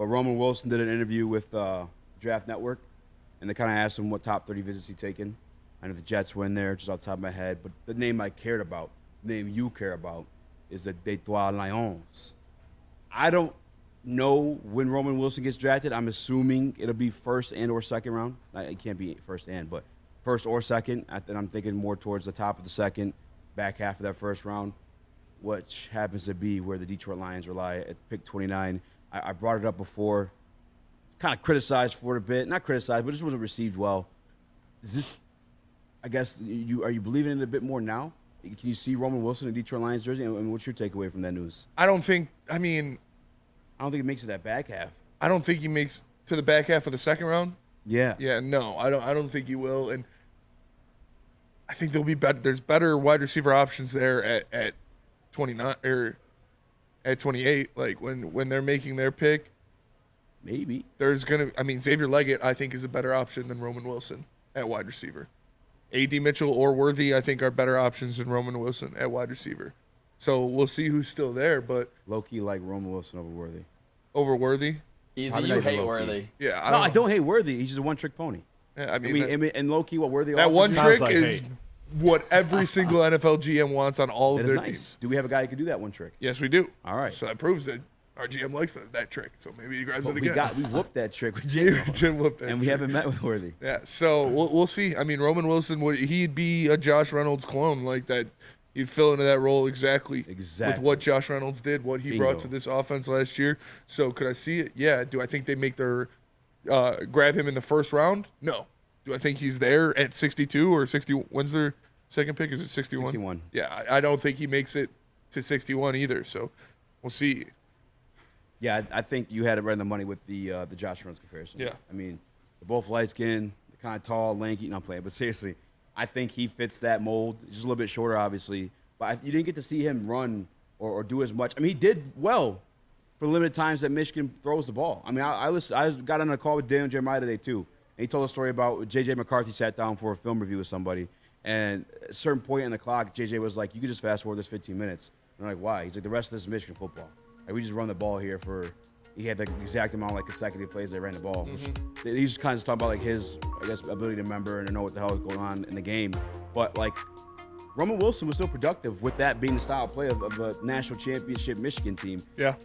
But Roman Wilson did an interview with Draft Network, and they kind of asked him what top 30 visits he'd taken. I know the Jets were in there, just off the top of my head. But the name I cared about, the name you care about, is the Detroit Lions. I don't know when Roman Wilson gets drafted. I'm assuming it'll be first and or second round. It can't be first and, but first or second. And I'm thinking more towards the top of the second, back half of that first round, which happens to be where the Detroit Lions rely at pick 29. I brought it up before. Kind of criticized for it a bit. Not criticized, but just wasn't received well. Is this, I guess, are you believing in it a bit more now? Can you see Roman Wilson in Detroit Lions jersey? And what's your takeaway from that news? I don't think it makes it that back half. I don't think he makes to the back half of the second round. Yeah. Yeah, no, I don't think he will. And I think there'll be there's better wide receiver options there at 29 or at 28. Like when they're making their pick, maybe Xavier Leggett I think is a better option than Roman Wilson at wide receiver. A.D. Mitchell or Worthy I think are better options than Roman Wilson at wide receiver. So we'll see who's still there, but low-key like Roman Wilson over Worthy. Over Worthy? Easy, you hate Worthy. Yeah, I don't hate Worthy. He's just a one-trick pony. Yeah, and low-key what Worthy that offers one trick like is hate. What every single NFL GM wants on all of their teams. Do we have a guy who can do that one trick? Yes, we do. All right. So that proves that our GM likes that trick. So maybe he grabs it again. We whooped that trick with Jim. Jim whooped that and we trick. haven't met with Worthy. Yeah, so we'll see. I mean, Roman Wilson, he'd be a Josh Reynolds clone like that. He'd fill into that role exactly with what Josh Reynolds did, what he brought to this offense last year. So could I see it? Yeah. Do I think they make their grab him in the first round? No. Do I think he's there at 62 or 60? When's their second pick? Is it 61? 61. Yeah, I don't think he makes it to 61 either. So we'll see. Yeah, I think you had it right on the money with the Josh Reynolds comparison. Yeah. I mean, they're both light-skinned, they're kind of tall, lanky. No, I'm playing. But seriously, I think he fits that mold. Just a little bit shorter, obviously. But you didn't get to see him run or do as much. I mean, he did well for the limited times that Michigan throws the ball. I mean, I got on a call with Daniel Jeremiah today, too. And he told a story about J.J. McCarthy sat down for a film review with somebody. And at a certain point in the clock, J.J. was like, you could just fast forward this 15 minutes. And I'm like, why? He's like, the rest of this is Michigan football. Like, we just run the ball here for – he had the exact amount of like consecutive plays they ran the ball. Mm-hmm. He's just kind of talking about like his, I guess, ability to remember and to know what the hell is going on in the game. But like Roman Wilson was still productive with that being the style of play of a national championship Michigan team. Yeah.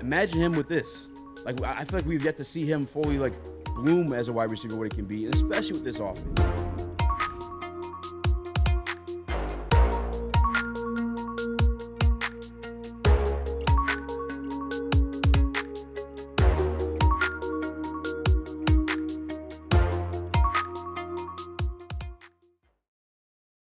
Imagine him with this. Like I feel like we've yet to see him fully like bloom as a wide receiver, what he can be, and especially with this offense.